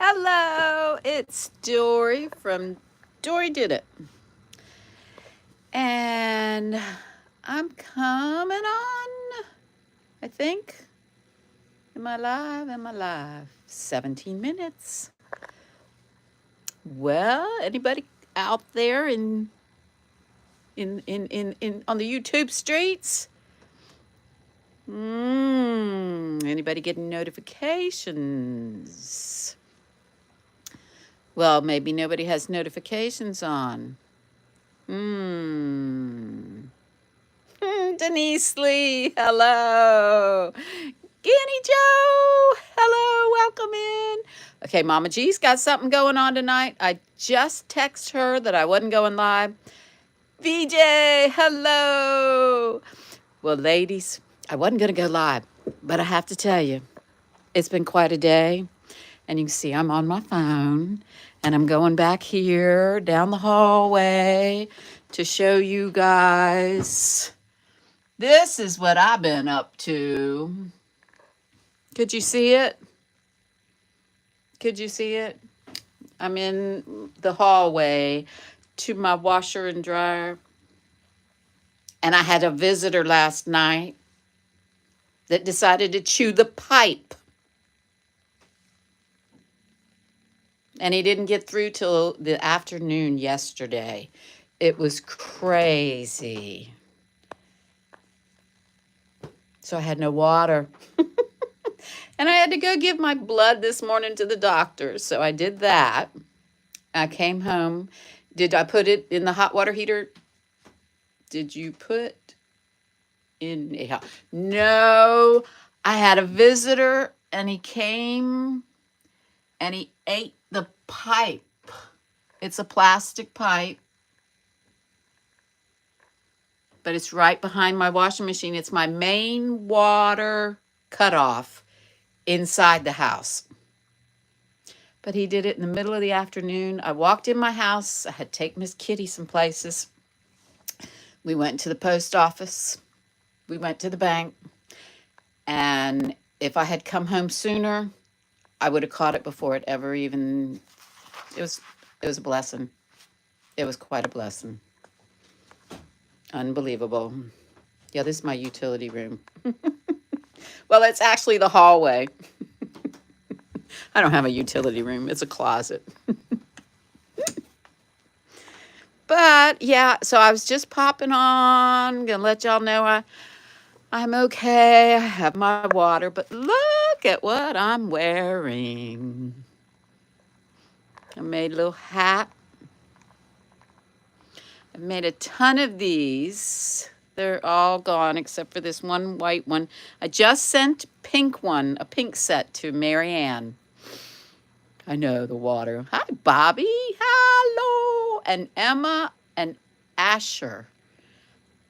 Hello, it's Dory from Dory Did It. And I'm coming on, I think. Am I live? Am I live? 17 minutes. Well, anybody out there in on the YouTube streets? Anybody getting notifications? Well, maybe nobody has notifications on. Denise Lee, hello. Guinea Joe, hello, welcome in. Okay, Mama G's got something going on tonight. I just texted her that I wasn't going live. VJ, hello. Well, ladies, I wasn't going to go live, but I have to tell you, it's been quite a day. And you can see I'm on my phone and I'm going back here down the hallway to show you guys. This is what I've been up to. Could you see it? Could you see it? I'm in the hallway to my washer and dryer. And I had a visitor last night that decided to chew the pipe. And he didn't get through till the afternoon yesterday. It was crazy. So I had no water. And I had to go give my blood this morning to the doctor. So I did that. I came home. Did I put it in the hot water heater? Did you put in a hot? No. I had a visitor and he came and he ate the pipe. It's a plastic pipe. But it's right behind my washing machine. It's my main water cutoff inside the house. But he did it in the middle of the afternoon. I walked in my house. I had taken Miss Kitty some places. We went to the post office. We went to the bank. And if I had come home sooner, I would have caught it before it ever even, it was a blessing. It was quite a blessing. Unbelievable. Yeah, this is my utility room. Well, it's actually the hallway. I don't have a utility room. It's a closet. But yeah, so I was just popping on. Gonna let y'all know I'm okay. I have my water, but look at what I'm wearing. I made a little hat. I've made a ton of these. They're all gone except for this one white one. I just sent a pink set to Marianne. I know the water. Hi, Bobby. Hello. And Emma and Asher.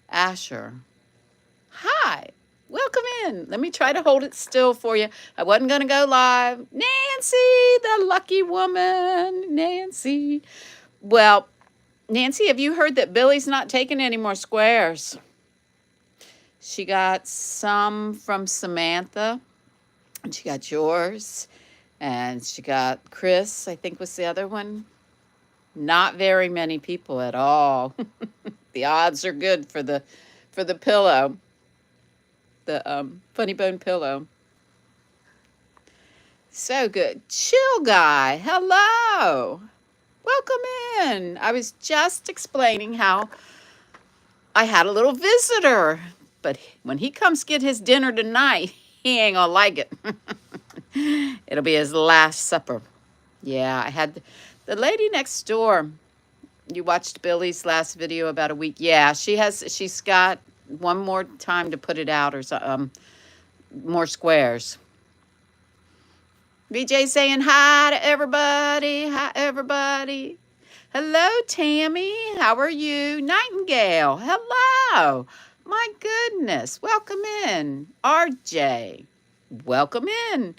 Asher. Hi. Welcome in. Let me try to hold it still for you. I wasn't going to go live. Nancy, the lucky woman. Nancy. Well, Nancy, have you heard that Billy's not taking any more squares? She got some from Samantha. And she got yours. And she got Chris, I think was the other one. Not very many people at all. The odds are good for the pillow. The funny bone pillow. So good. Chill guy. Hello. Welcome in. I was just explaining how I had a little visitor. But when he comes get his dinner tonight, he ain't gonna like it. It'll be his last supper. Yeah, I had the lady next door. You watched Billy's last video about a week. Yeah, she's got one more time to put it out or so, more squares. VJ saying hi to everybody. Hi, everybody. Hello, Tammy. How are you? Nightingale. Hello. My goodness. Welcome in. RJ. Welcome in.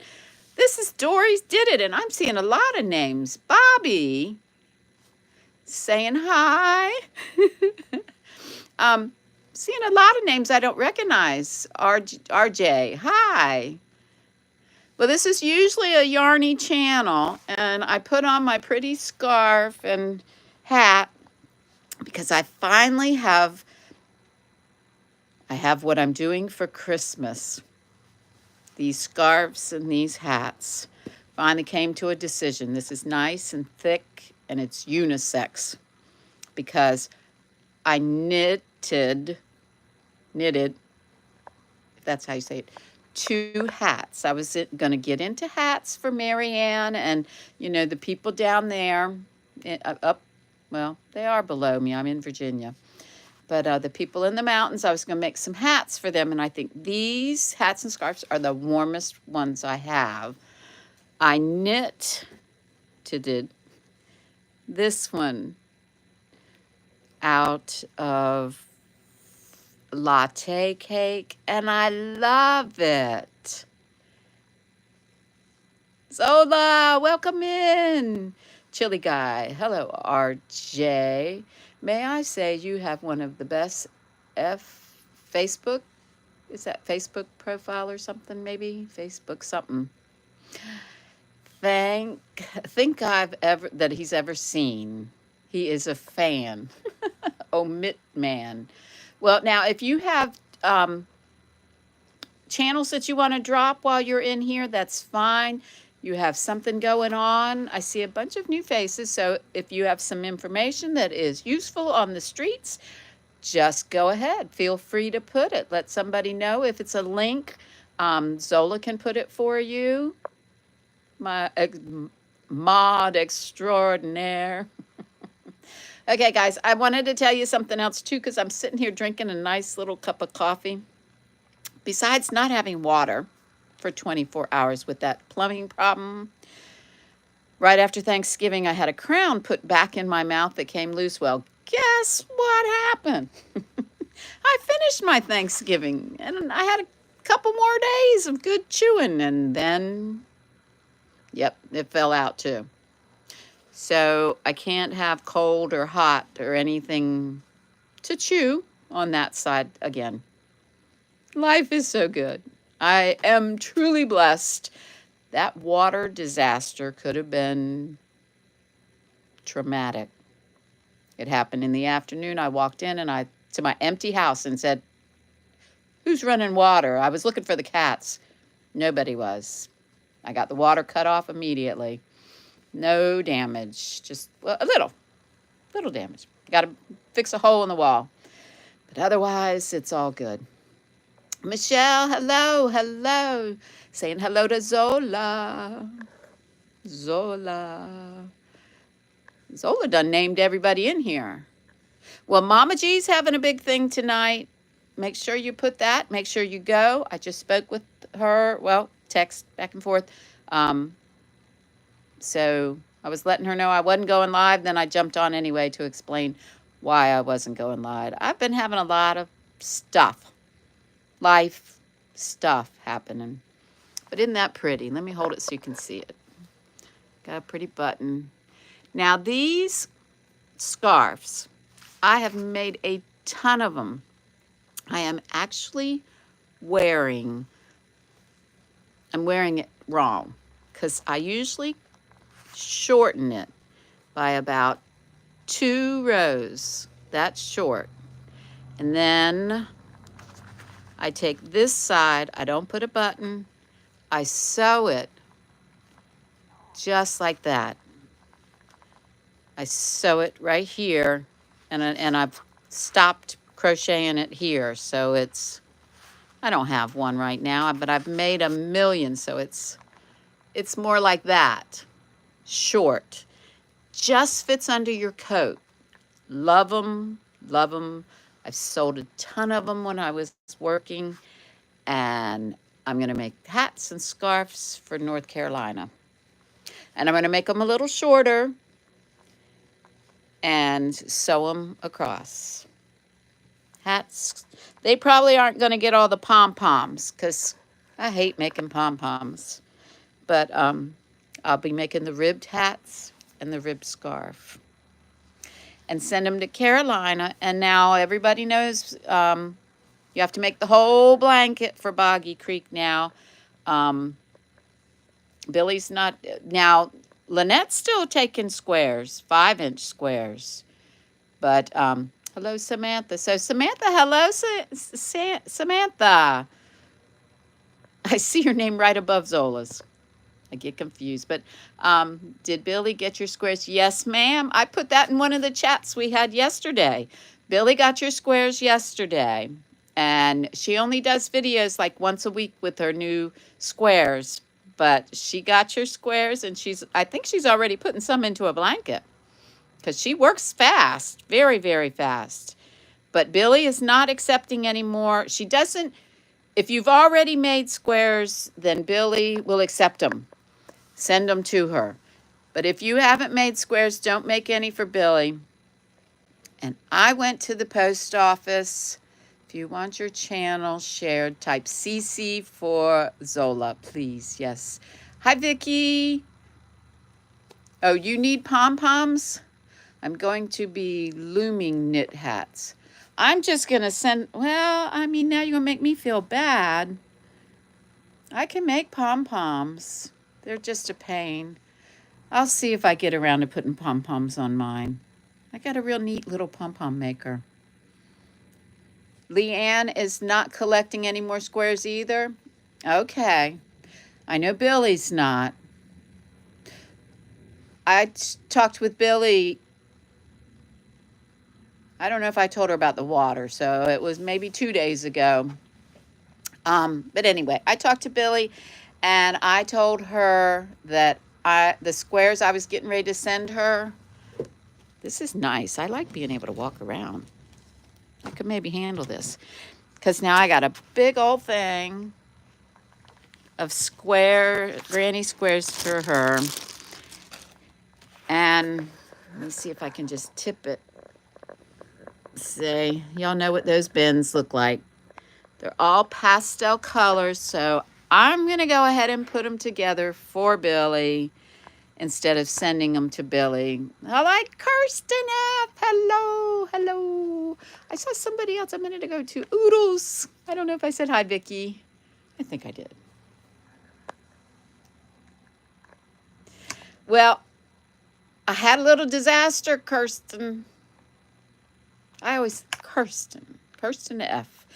This is Dory's Did It, and I'm seeing a lot of names. Bobby, saying hi. Seeing a lot of names I don't recognize. RJ, hi. Well, this is usually a yarny channel, and I put on my pretty scarf and hat because I finally have what I'm doing for Christmas. These scarves and these hats. Finally came to a decision. This is nice and thick, and it's unisex because I knitted, if that's how you say it, 2 hats. I was going to get into hats for Marianne and, the people down there up, well, they are below me. I'm in Virginia. But the people in the mountains, I was going to make some hats for them. And I think these hats and scarves are the warmest ones I have. I knitted this one out of latte cake, and I love it. Zola, welcome in. Chili Guy, hello, RJ. May I say you have one of the best Facebook? Is that Facebook profile or something? Maybe Facebook something. Think that he's ever seen. He is a fan. Omit man. Well, now if you have channels that you want to drop while you're in here, that's fine. You have something going on. I see a bunch of new faces. So if you have some information that is useful on the streets, just go ahead. Feel free to put it. Let somebody know. If it's a link, Zola can put it for you. My mod extraordinaire. Okay, guys, I wanted to tell you something else too, because I'm sitting here drinking a nice little cup of coffee. Besides not having water for 24 hours with that plumbing problem, right after Thanksgiving, I had a crown put back in my mouth that came loose. Well, guess what happened? I finished my Thanksgiving, and I had a couple more days of good chewing, and then, yep, it fell out too. So I can't have cold or hot or anything to chew on that side again. Life is so good. I am truly blessed. That water disaster could have been traumatic. It happened in the afternoon. I walked in to my empty house and said, "Who's running water?" I was looking for the cats. Nobody was. I got the water cut off immediately. No damage, just a little damage. Got to fix a hole in the wall. But otherwise, it's all good. Michelle, hello. Saying hello to Zola. Zola done named everybody in here. Well, Mama G's having a big thing tonight. Make sure you put that. Make sure you go. I just spoke with her. Well, text back and forth. So I was letting her know I wasn't going live. Then I jumped on anyway to explain why I wasn't going live. I've been having a lot of life stuff happening. But isn't that pretty? Let me hold it so you can see it. Got a pretty button. Now these scarves, I have made a ton of them. I am actually I'm wearing it wrong because I usually shorten it by about 2 rows. That's short. And then I take this side, I don't put a button, I sew it just like that. I sew it right here, and I've stopped crocheting it here, so I don't have one right now, but I've made a million, so it's more like that. Short. Just fits under your coat. Love them. I've sold a ton of them when I was working, and I'm going to make hats and scarves for North Carolina. And I'm going to make them a little shorter and sew them across. Hats, they probably aren't going to get all the pom-poms because I hate making pom-poms. But I'll be making the ribbed hats and the ribbed scarf. And send them to Carolina. And now everybody knows you have to make the whole blanket for Boggy Creek now. Billy's not now. Lynette's still taking squares, 5-inch squares. But hello, Samantha. So Samantha, hello, Samantha. I see your name right above Zola's. I get confused. But did Billy get your squares? Yes, ma'am. I put that in one of the chats we had yesterday. Billy got your squares yesterday. And she only does videos like once a week with her new squares. But she got your squares, and I think she's already putting some into a blanket because she works fast, very, very fast. But Billy is not accepting anymore. She doesn't, if you've already made squares, then Billy will accept them. Send them to her. But if you haven't made squares, don't make any for Billy. And I went to the post office. If you want your channel shared, type CC for Zola, please. Yes. Hi, Vicky. Oh, you need pom-poms? I'm going to be looming knit hats. I'm just going to send, well, I mean, now you're going to make me feel bad. I can make pom-poms. They're just a pain. I'll see if I get around to putting pom-poms on mine. I got a real neat little pom-pom maker. Leanne is not collecting any more squares either. Okay. I know Billy's not. I talked with Billy. I don't know if I told her about the water, so it was maybe 2 days ago. But anyway, I talked to Billy, and I told her that the squares I was getting ready to send her. This is nice. I like being able to walk around. I could maybe handle this because now I got a big old thing of granny squares for her. And let me see if I can just tip it. See, y'all know what those bins look like. They're all pastel colors, so I'm going to go ahead and put them together for Billy instead of sending them to Billy. I like Kirsten F. Hello, hello. I saw somebody else a minute ago too. Oodles. I don't know if I said hi, Vicky. I think I did. Well, I had a little disaster, Kirsten. Kirsten F.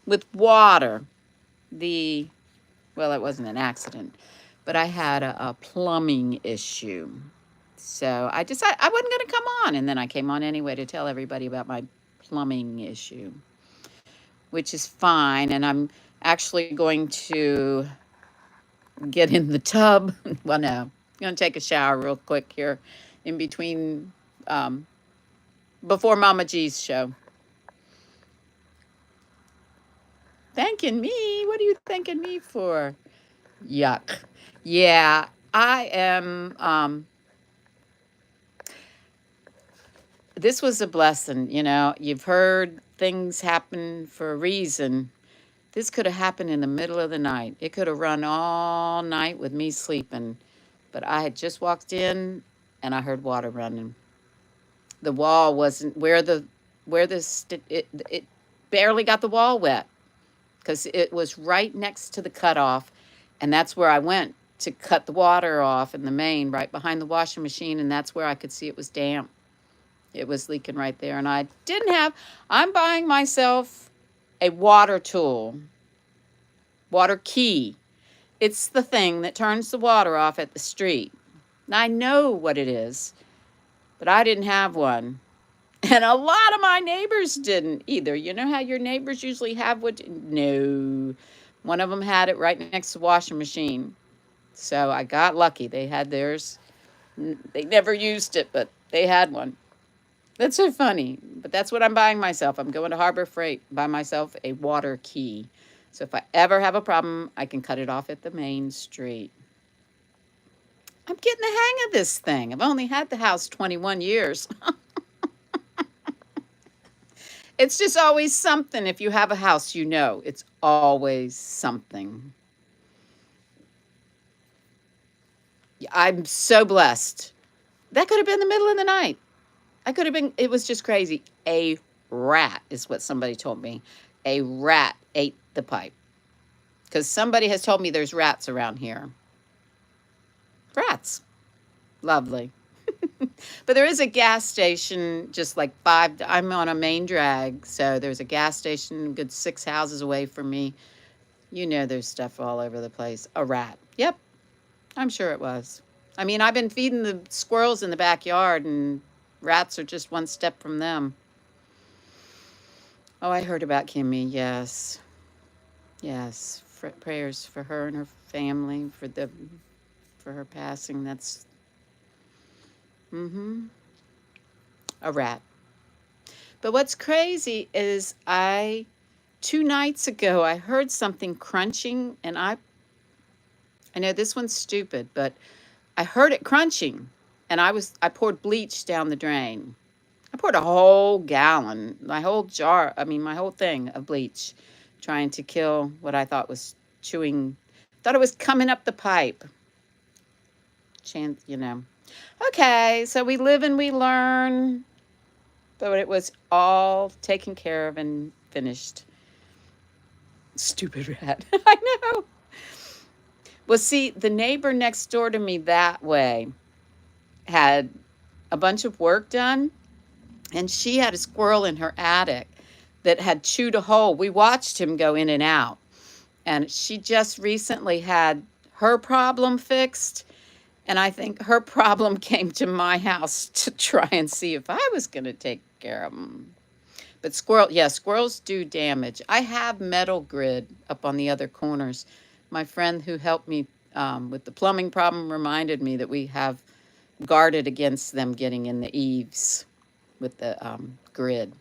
With water. Well, it wasn't an accident, but I had a plumbing issue. So I decided I wasn't going to come on, and then I came on anyway to tell everybody about my plumbing issue, which is fine. And I'm actually going to get in the tub. Well, no, I'm going to take a shower real quick here in between, before Mama G's show. Thanking me? What are you thanking me for? Yuck. Yeah, I am, this was a blessing, you know. You've heard things happen for a reason. This could have happened in the middle of the night. It could have run all night with me sleeping. But I had just walked in and I heard water running. The wall wasn't it barely got the wall wet because it was right next to the cutoff, and that's where I went to cut the water off in the main right behind the washing machine, and that's where I could see it was damp. It was leaking right there, and I'm buying myself a water tool, water key. It's the thing that turns the water off at the street. I know what it is, but I didn't have one. And a lot of my neighbors didn't either. You know how your neighbors usually have what? No. One of them had it right next to the washing machine. So I got lucky. They had theirs. They never used it, but they had one. That's so funny. But that's what I'm buying myself. I'm going to Harbor Freight, buy myself a water key. So if I ever have a problem, I can cut it off at the main street. I'm getting the hang of this thing. I've only had the house 21 years. It's just always something. If you have a house, you know, it's always something. I'm so blessed. That could have been the middle of the night. It was just crazy. A rat is what somebody told me. A rat ate the pipe. Because somebody has told me there's rats around here. Rats. Lovely. But there is a gas station just like I'm on a main drag, so there's a gas station a good 6 houses away from me. You know there's stuff all over the place. A rat. Yep, I'm sure it was. I mean, I've been feeding the squirrels in the backyard, and rats are just one step from them. Oh, I heard about Kimmy. Yes. Yes. Prayers for her and her family, for her passing. That's a rat. But what's crazy is 2 nights ago I heard something crunching, and I know this one's stupid, but I heard it crunching, and I poured bleach down the drain. I poured a whole gallon, my whole jar, I mean my whole thing of bleach, trying to kill what I thought was chewing. Thought it was coming up the pipe. Chance, Okay, so we live and we learn. But it was all taken care of and finished. Stupid rat. I know. Well, see, the neighbor next door to me that way had a bunch of work done, and she had a squirrel in her attic that had chewed a hole. We watched him go in and out, and she just recently had her problem fixed, and I think her problem came to my house to try and see if I was going to take care of them. But squirrels do damage. I have metal grid up on the other corners. My friend who helped me with the plumbing problem reminded me that we have guarded against them getting in the eaves with the grid.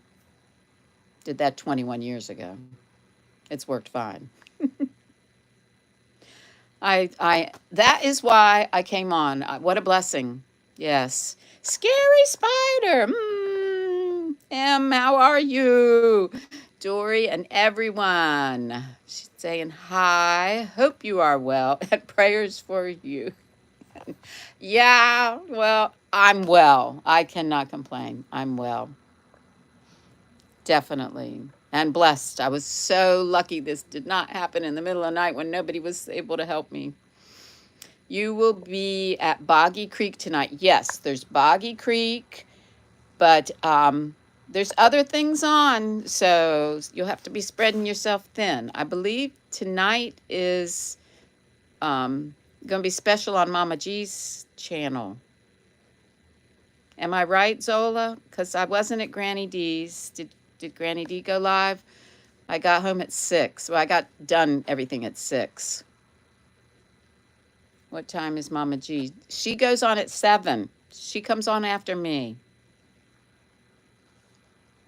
Did that 21 years ago. It's worked fine. That is why I came on. What a blessing. Yes. Scary spider. Em, how are you? Dory and everyone. She's saying hi. Hope you are well. And prayers for you. Yeah, well, I'm well. I cannot complain. I'm well. Definitely. And blessed. I was so lucky this did not happen in the middle of the night when nobody was able to help me. You will be at Boggy Creek tonight. Yes, there's Boggy Creek, but there's other things on, so you'll have to be spreading yourself thin. I believe tonight is going to be special on Mama G's channel. Am I right, Zola? Because I wasn't at Granny D's. Did Granny D go live? I got home at 6. Well, I got done everything at 6. What time is Mama G? She goes on at 7. She comes on after me.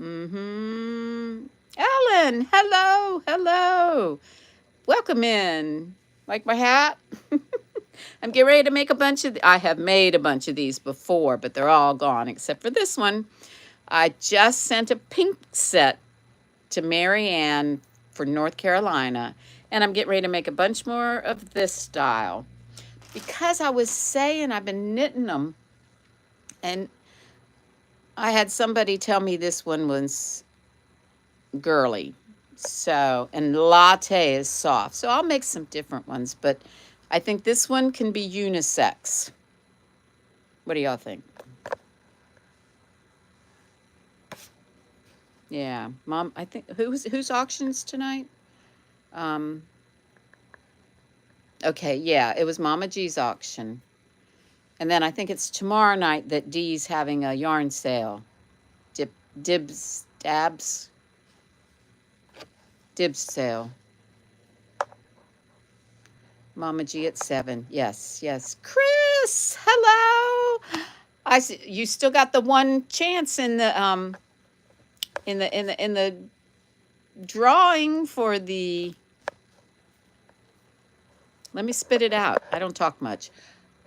Ellen, hello. Welcome in. Like my hat? I'm getting ready to make a bunch of, I have made a bunch of these before, but they're all gone except for this one. I just sent a pink set to Mary Ann for North Carolina, and I'm getting ready to make a bunch more of this style. Because I was saying I've been knitting them, and I had somebody tell me this one was girly. So, and latte is soft. So I'll make some different ones, but I think this one can be unisex. What do y'all think? Yeah, Mom, I think, whose auctions tonight? Okay, yeah, it was Mama G's auction. And then I think it's tomorrow night that Dee's having a yarn sale. Dibs sale. Mama G at 7. Yes. Chris, hello. I see you still got the one chance in the in the drawing for the. Let me spit it out. I don't talk much.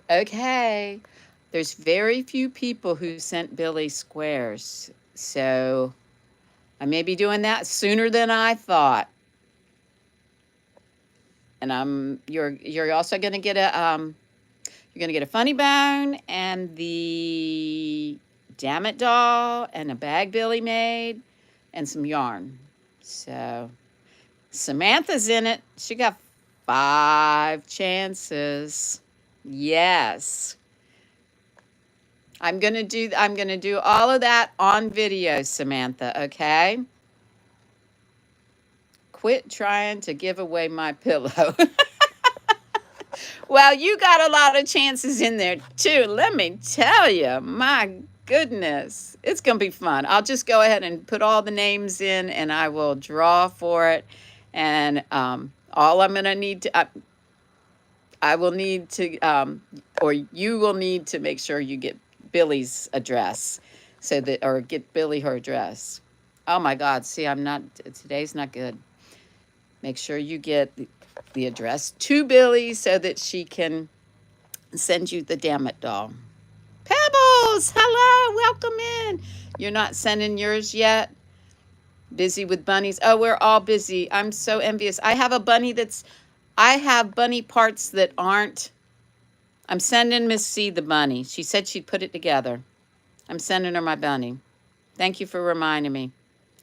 Okay. There's very few people who sent Billy squares. So I may be doing that sooner than I thought. And you're also going to get a funny bone and the Damn It doll and a bag Billy made and some yarn. So Samantha's in it. She got 5 chances. Yes. I'm going to do all of that on video, Samantha, okay? Quit trying to give away my pillow. Well, you got a lot of chances in there too. Let me tell you, my goodness, it's going to be fun. I'll just go ahead and put all the names in and I will draw for it. And all I'm going to need to, I will need to, or you will need to make sure you get Billy's address so that, or get Billy her address. Oh my God. See, today's not good. Make sure you get the address to Billy so that she can send you the Damn It doll. Pebbles, hello, welcome in. You're not sending yours yet? Busy with bunnies? Oh, we're all busy. I'm so envious. I have bunny parts that aren't. I'm sending Miss C the bunny. She said she'd put it together. I'm sending her my bunny. Thank you for reminding me.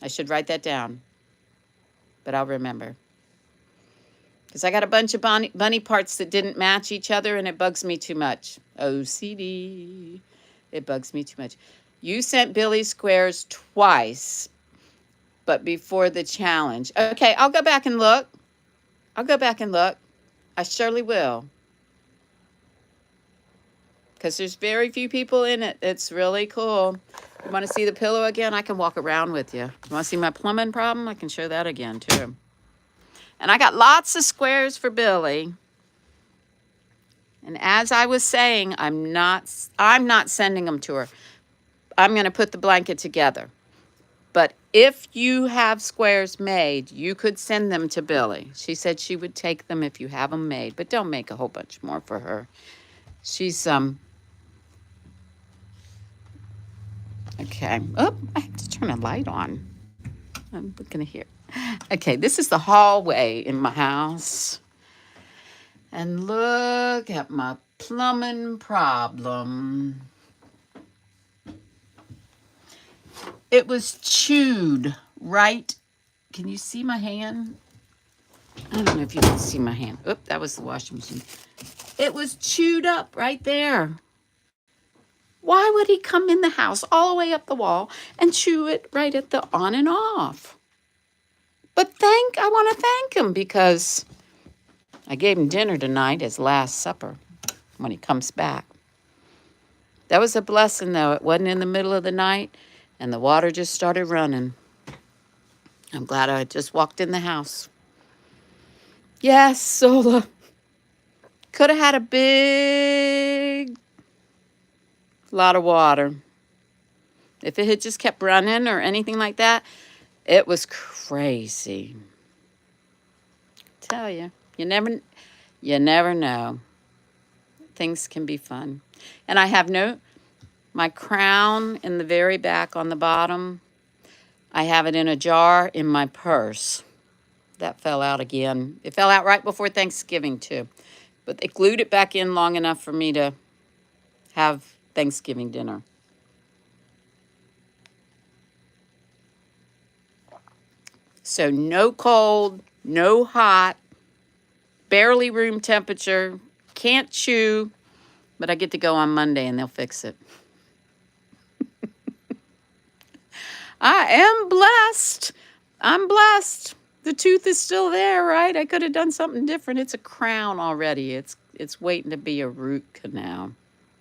I should write that down, but I'll remember. Because I got a bunch of bunny parts that didn't match each other, and it bugs me too much. OCD. It bugs me too much. You sent Billy squares twice, but before the challenge. Okay, I'll go back and look. I surely will. Because there's very few people in it. It's really cool. You want to see the pillow again? I can walk around with you. You want to see my plumbing problem? I can show that again, too. And I got lots of squares for Billy. And as I was saying, I'm not sending them to her. I'm going to put the blanket together. But if you have squares made, you could send them to Billy. She said she would take them if you have them made, but don't make a whole bunch more for her. She's okay. Oh, I have to turn a light on. I'm looking here. Okay, this is the hallway in my house. And look at my plumbing problem. It was chewed right. Can you see my hand? I don't know if you can see my hand. Oop, that was the washing machine. It was chewed up right there. Why would he come in the house all the way up the wall and chew it right at the on and off? But I want to thank him because I gave him dinner tonight as last supper when he comes back. That was a blessing, though. It wasn't in the middle of the night, and the water just started running. I'm glad I just walked in the house. Yes, Sola. Could have had a big lot of water. If it had just kept running or anything like that, it was crazy. Tell you, you never know. Things can be fun. And I have my crown in the very back on the bottom. I have it in a jar in my purse. That fell out again. It fell out right before Thanksgiving too. But they glued it back in long enough for me to have Thanksgiving dinner. So no cold, no hot, barely room temperature, can't chew, but I get to go on Monday and they'll fix it. I am blessed. I'm blessed. The tooth is still there, right? I could have done something different. It's a crown already. It's waiting to be a root canal.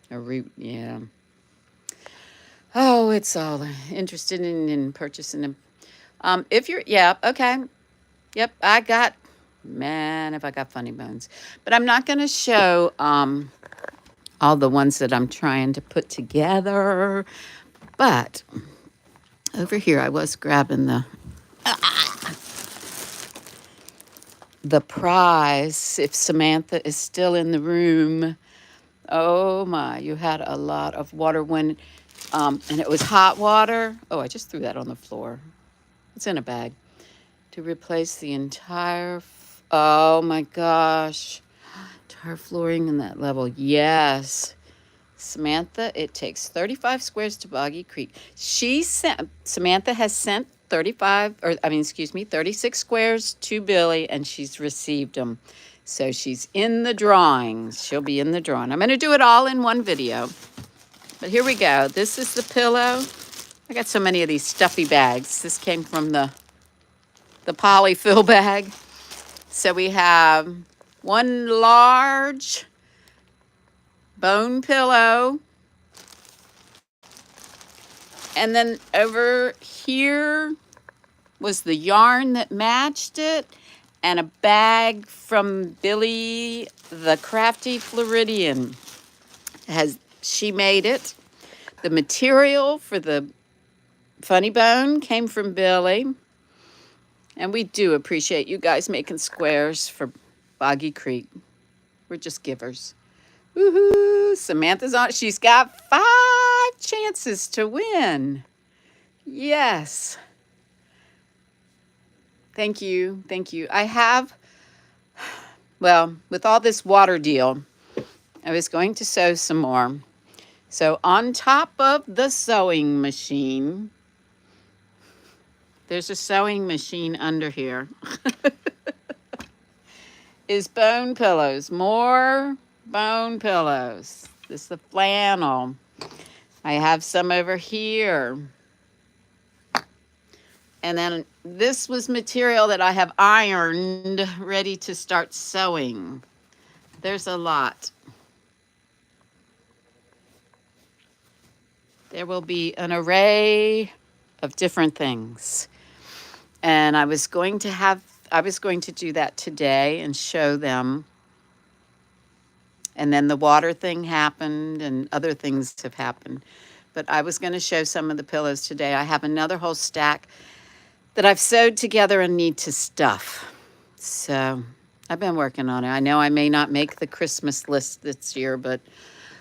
A root, yeah. Oh, it's all interested in purchasing them. Okay. Yep, if I got funny bones. But I'm not going to show all the ones that I'm trying to put together. But over here, I was grabbing the prize. If Samantha is still in the room. Oh my, you had a lot of water and it was hot water. Oh, I just threw that on the floor. It's in a bag. To replace the entire, oh my gosh, entire flooring in that level. Yes. Samantha, it takes 35 squares to Boggy Creek. Samantha has sent 36 squares to Billy, and she's received them. So she's in the drawings. She'll be in the drawing. I'm going to do it all in one video. But here we go. This is the pillow. I got so many of these stuffy bags. This came from the polyfill bag. So we have one large bone pillow. And then over here was the yarn that matched it, and a bag from Billy the Crafty Floridian. She made it. The material for the funny bone came from Billy. And we do appreciate you guys making squares for Boggy Creek. We're just givers. Woohoo! Samantha's on. She's got 5 chances to win. Yes. Thank you. Thank you. I have, well, with all this water deal, I was going to sew some more. So on top of the sewing machine, there's a sewing machine under here, is bone pillows. More bone pillows. This is the flannel. I have some over here. And then this was material that I have ironed, ready to start sewing. There's a lot. There will be an array of different things. And I was going to do that today and show them. And then the water thing happened and other things have happened. But I was going to show some of the pillows today. I have another whole stack that I've sewed together and need to stuff. So I've been working on it. I know I may not make the Christmas list this year, but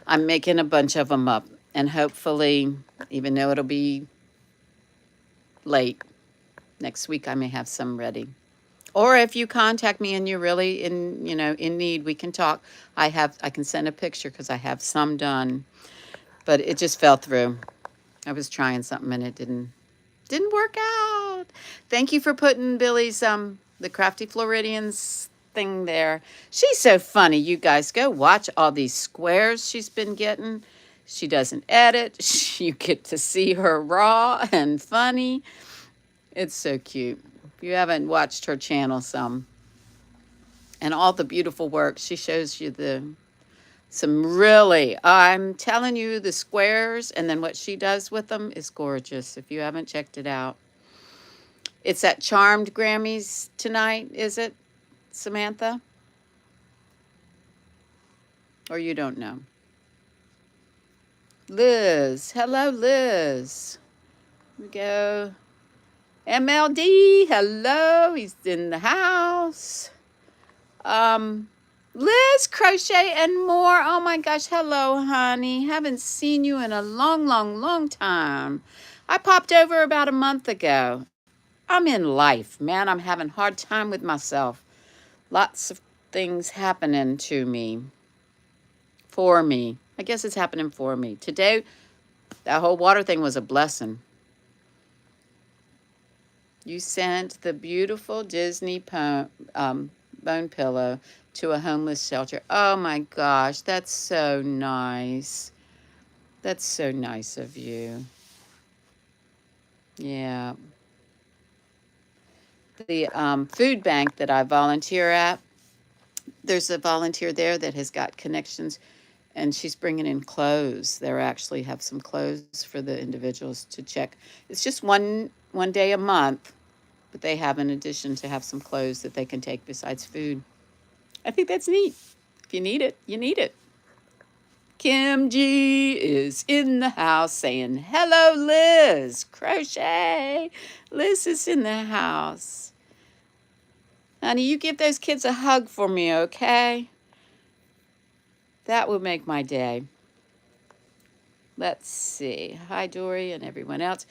I'm making a bunch of them up. And hopefully, even though it'll be late, next week I may have some ready. Or if you contact me and you're really in need, we can talk. I can send a picture because I have some done. But it just fell through. I was trying something and it didn't work out. Thank you for putting Billy's the Crafty Floridians thing there. She's so funny, you guys. Go watch all these squares she's been getting. She doesn't edit. You get to see her raw and funny. It's so cute. If you haven't watched her channel some, and all the beautiful work, she shows you some really, I'm telling you, the squares and then what she does with them is gorgeous. If you haven't checked it out. It's at Charmed Grammys tonight, is it, Samantha? Or you don't know? Liz. Hello, Liz. Here we go. MLD. Hello. He's in the house. Liz, crochet and more. Oh my gosh. Hello, honey. Haven't seen you in a long, long, long time. I popped over about a month ago. I'm in life, man. I'm having a hard time with myself. Lots of things happening to me. For me. I guess it's happening for me. Today, that whole water thing was a blessing. You sent the beautiful Disney bone pillow to a homeless shelter. Oh my gosh, that's so nice. That's so nice of you. Yeah. The food bank that I volunteer at, there's a volunteer there that has got connections, and she's bringing in clothes. They actually have some clothes for the individuals to check. It's just one day a month, but they have, in addition, to have some clothes that they can take besides food. I think that's neat. If you need it, you need it. Kim G is in the house saying, hello, Liz. Crochet. Liz is in the house. Honey, you give those kids a hug for me, okay? That would make my day. Let's see. Hi, Dory and everyone else.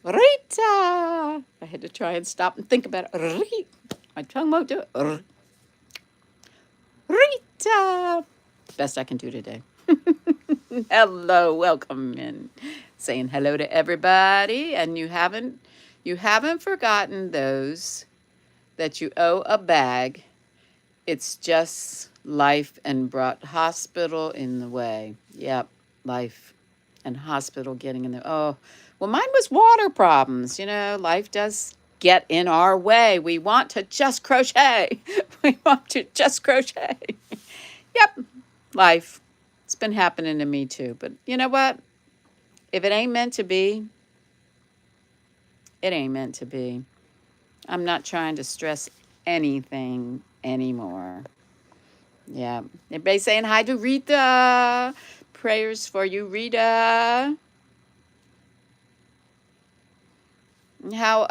Rita. I had to try and stop and think about it. My tongue won't do it. Rita. Best I can do today. Hello, welcome in. Saying hello to everybody. And you haven't You haven't forgotten those that you owe a bag. It's just life and brought hospital in the way. Yep, life and hospital getting in the. Oh, well, mine was water problems. Life does get in our way. We want to just crochet. We want to just crochet. Yep, life. It's been happening to me too. But you know what? If it ain't meant to be, it ain't meant to be. I'm not trying to stress anything anymore. Yeah. Everybody saying hi to Rita. Prayers for you, Rita. How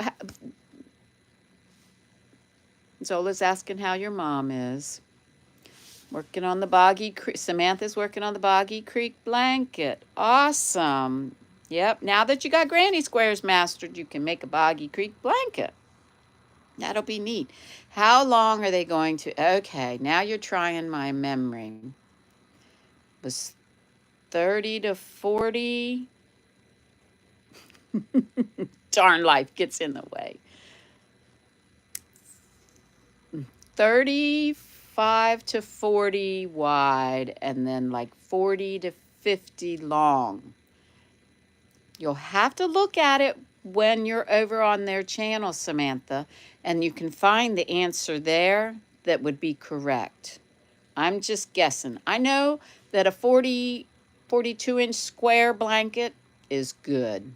Zola's asking how your mom is. Working on the Boggy Creek. Samantha's working on the Boggy Creek blanket. Awesome. Yep. Now that you got Granny Squares mastered, you can make a Boggy Creek blanket. That'll be neat. How long are they going to? Okay, now you're trying my memory. Was 30 to 40? Darn, life gets in the way. 35 to 40 wide, and then like 40 to 50 long. You'll have to look at it when you're over on their channel, Samantha, and you can find the answer there that would be correct. I'm just guessing. I know that a 42-inch square blanket is good.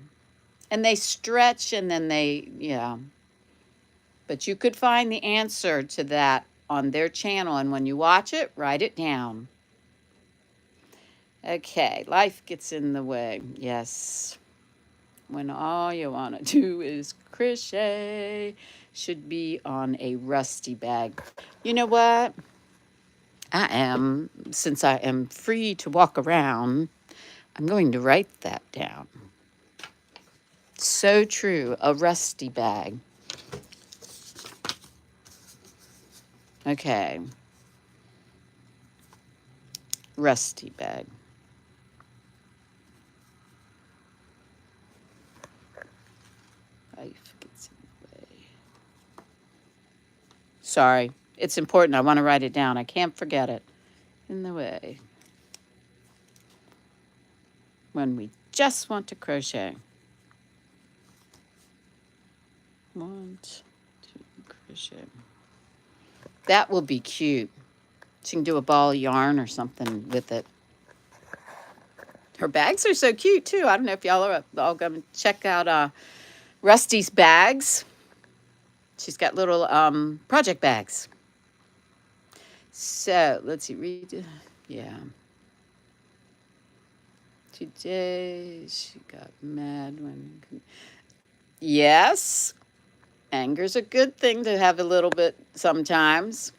And they stretch and then yeah. But you could find the answer to that on their channel. And when you watch it, write it down. Okay, life gets in the way. Yes. When all you want to do is crochet. Should be on a rusty bag. You know what? Since I am free to walk around, I'm going to write that down. So true, a rusty bag. Okay. Rusty bag. Life gets in the way. Sorry, it's important. I want to write it down. I can't forget it. In the way. When we just want to crochet. 1, 2, crochet. That will be cute. She can do a ball of yarn or something with it. Her bags are so cute too. I don't know if y'all are all going to check out Rusty's bags. She's got little project bags. So let's see. Read. Yeah. Today she got mad when. Yes. Anger's a good thing to have a little bit sometimes.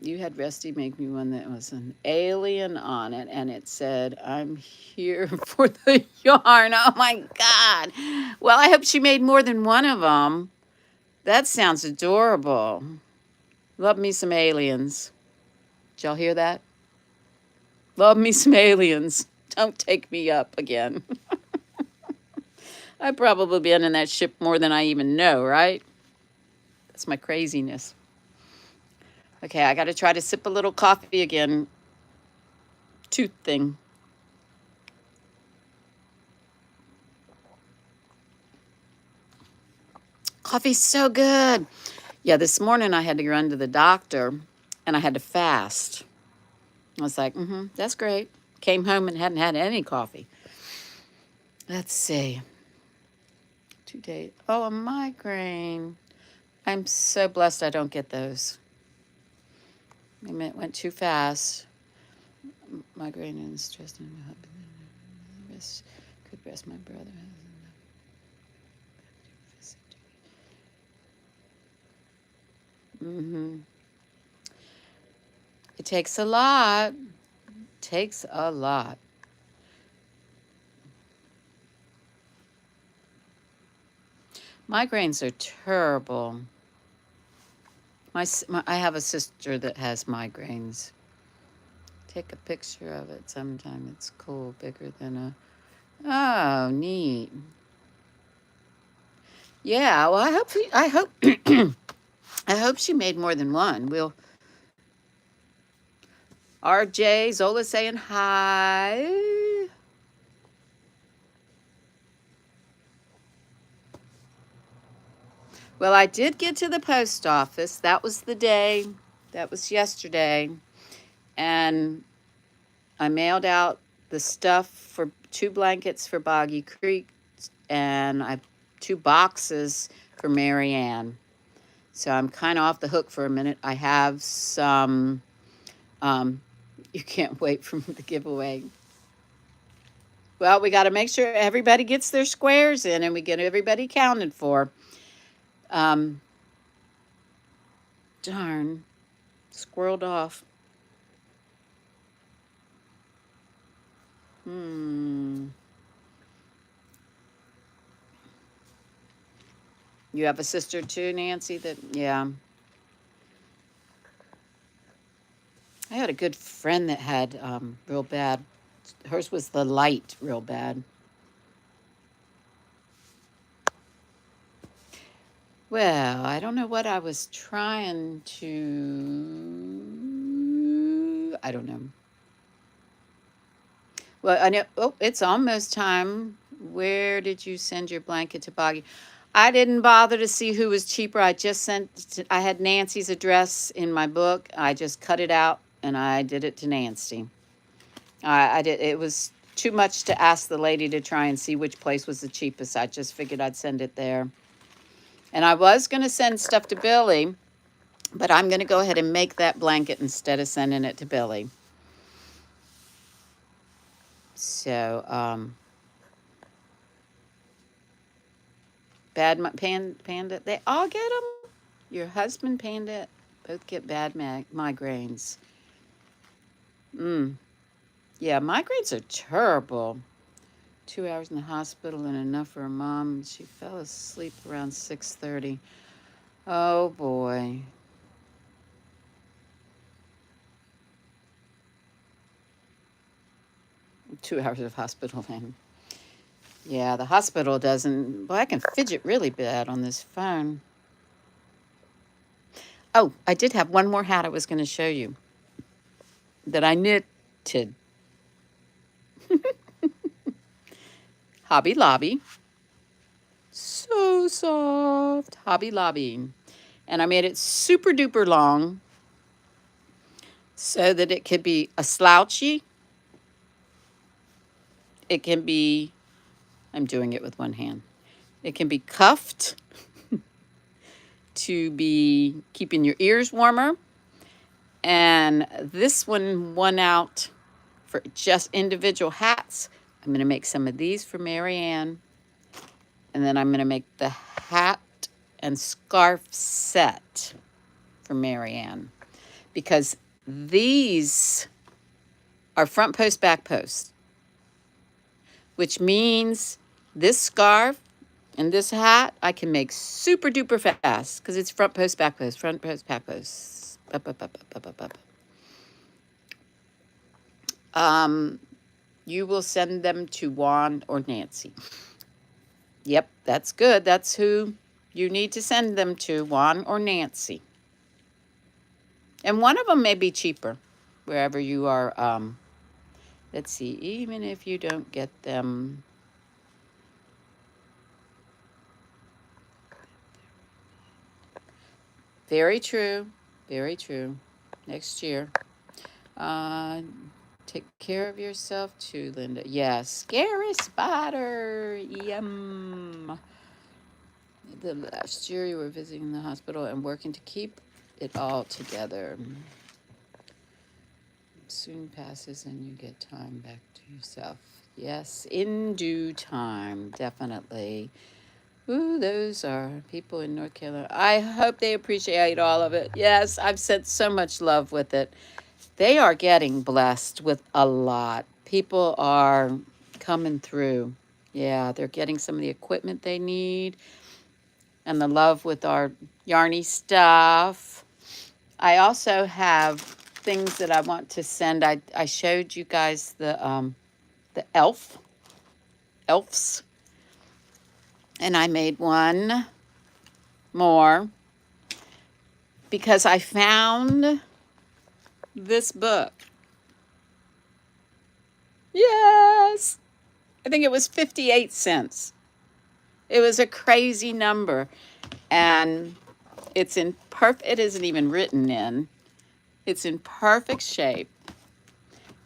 You had Rusty make me one that was an alien on it, and it said, "I'm here for the yarn." Oh my God. Well, I hope she made more than one of them. That sounds adorable. Love me some aliens. Did y'all hear that? Love me some aliens. Don't take me up again. I've probably been in that ship more than I even know, right? That's my craziness. Okay, I got to try to sip a little coffee again. Tooth thing. Coffee's so good. Yeah, this morning I had to run to the doctor and I had to fast. I was like, that's great. Came home and hadn't had any coffee. Let's see. 2 days. Oh, a migraine. I'm so blessed I don't get those. It went too fast. Migraine and stress. Could rest my brother. It takes a lot. Takes a lot. Migraines are terrible. I have a sister that has migraines. Take a picture of it sometime. It's cool, bigger than a... Oh, neat. Yeah, well, I hope, I hope she made more than one. We'll, RJ, Zola saying hi. Well, I did get to the post office. That was the day. That was yesterday. And I mailed out the stuff for 2 blankets for Boggy Creek and 2 boxes for Marianne. So I'm kind of off the hook for a minute. I have some, you can't wait for the giveaway. Well, we got to make sure everybody gets their squares in and we get everybody counted for. Darn, squirreled off. You have a sister too, Nancy? Yeah. I had a good friend that had real bad. Hers was the light, real bad. Well, I don't know what I was trying to. I don't know. Well, I know. Oh, it's almost time. Where did you send your blanket to Boggy? I didn't bother to see who was cheaper. I just sent. I had Nancy's address in my book. I just cut it out and I did it to Nancy. I did. It was too much to ask the lady to try and see which place was the cheapest. I just figured I'd send it there. And I was going to send stuff to Billy, but I'm going to go ahead and make that blanket instead of sending it to Billy. So, Panda, they all get them. Your husband, Panda, both get bad migraines. Yeah, migraines are terrible. 2 hours in the hospital and enough for her mom. She fell asleep around 6:30. Oh boy. Two hours of hospital then. Yeah, the hospital doesn't. Boy, I can fidget really bad on this phone. Oh, I did have one more hat I was going to show you that I knitted. Hobby Lobby. So soft. Hobby Lobby. And I made it super duper long so that it could be a slouchy. It can be, I'm doing it with one hand. It can be cuffed to be keeping your ears warmer. And this one won out for just individual hats. I'm going to make some of these for Marianne. And then I'm going to make the hat and scarf set for Marianne. Because these are front post, back post. Which means this scarf and this hat I can make super duper fast. Because it's front post, back post, front post, back post. You will send them to Juan or Nancy. Yep, that's good. That's who you need to send them to, Juan or Nancy. And one of them may be cheaper, wherever you are. Let's see, even if you don't get them. Very true. Very true. Next year. Take care of yourself too, Linda. Yeah, scary spider. Yum. The last year you were visiting the hospital and working to keep it all together. Soon passes and you get time back to yourself. Yes, in due time, definitely. Ooh, those are people in North Carolina. I hope they appreciate all of it. Yes, I've sent so much love with it. They are getting blessed with a lot. People are coming through. Yeah, they're getting some of the equipment they need and the love with our yarny stuff. I also have things that I want to send. I showed you guys the elves. And I made one more because I found this book. Yes. I think it was 58 cents. It was a crazy number. And it's in it isn't even written in. It's in perfect shape.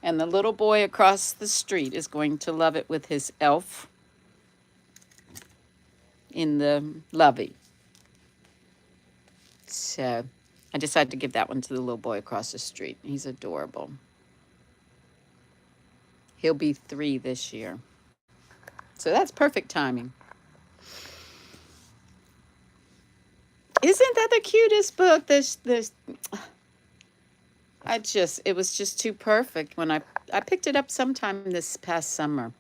And the little boy across the street is going to love it with his elf in the lovey. So I decided to give that one to the little boy across the street. He's adorable. He'll be 3 this year. So that's perfect timing. Isn't that the cutest book? It was just too perfect when I picked it up sometime this past summer.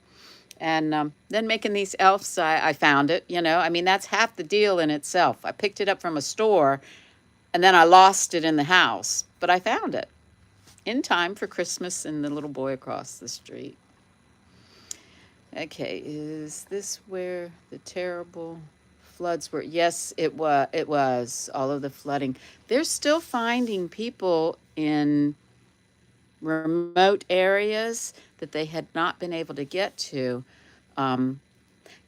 And then making these elves, I found it, I mean, that's half the deal in itself. I picked it up from a store and then I lost it in the house, but I found it in time for Christmas and the little boy across the street. Okay, is this where the terrible floods were? Yes, it was all of the flooding. They're still finding people in remote areas that they had not been able to get to.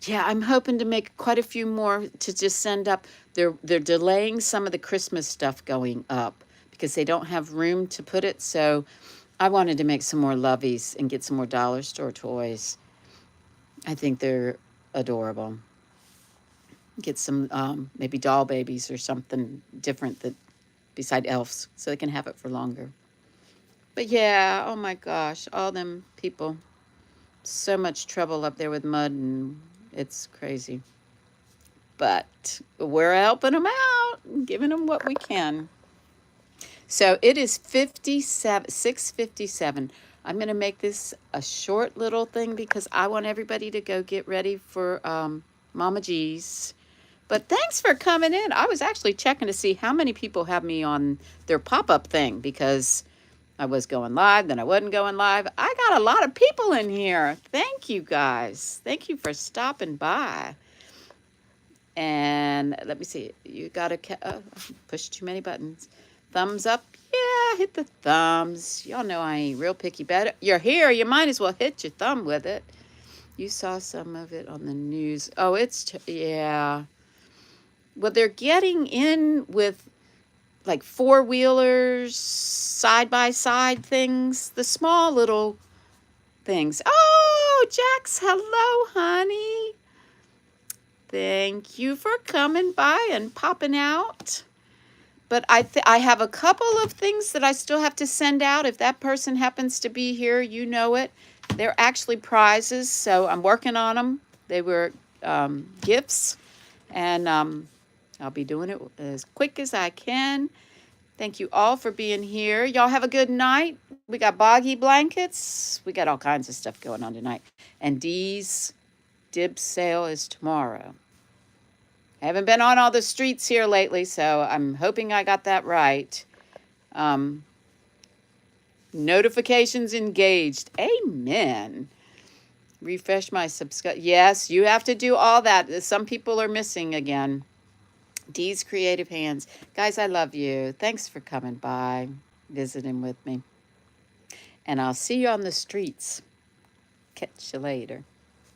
Yeah, I'm hoping to make quite a few more to just send up. They're delaying some of the Christmas stuff going up because they don't have room to put it. So I wanted to make some more loveys and get some more dollar store toys. I think they're adorable. Get some maybe doll babies or something different that beside elves so they can have it for longer. But yeah, oh my gosh, all them people. So much trouble up there with mud, and it's crazy. But we're helping them out and giving them what we can. So it is 6:57. I'm going to make this a short little thing because I want everybody to go get ready for Mama G's. But thanks for coming in. I was actually checking to see how many people have me on their pop-up thing because I was going live, then I wasn't going live. I got a lot of people in here. Thank you, guys. Thank you for stopping by. And let me see. You got to push too many buttons. Thumbs up. Yeah, hit the thumbs. Y'all know I ain't real picky. Better. You're here. You might as well hit your thumb with it. You saw some of it on the news. Oh, yeah. Well, they're getting in with like four-wheelers, side-by-side things, the small little things. Oh, Jax, hello, honey. Thank you for coming by and popping out. But I have a couple of things that I still have to send out. If that person happens to be here, you know it. They're actually prizes, so I'm working on them. They were gifts, and I'll be doing it as quick as I can. Thank you all for being here. Y'all have a good night. We got boggy blankets. We got all kinds of stuff going on tonight. And Dee's dib sale is tomorrow. I haven't been on all the streets here lately, so I'm hoping I got that right. Notifications engaged. Amen. Refresh my subscribe. Yes, you have to do all that. Some people are missing again. Dee's Creative Hands. Guys, I love you. Thanks for coming by, visiting with me. And I'll see you on the streets. Catch you later.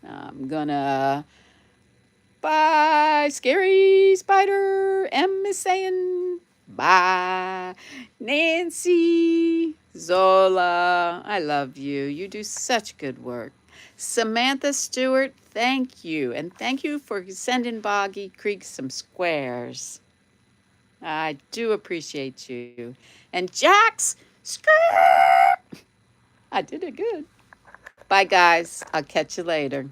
I'm gonna... Bye, Scary Spider. M is saying bye. Nancy, Zola, I love you. You do such good work. Samantha Stewart, thank you. And thank you for sending Boggy Creek some squares. I do appreciate you. And Jax, skirt. I did it good. Bye, guys. I'll catch you later.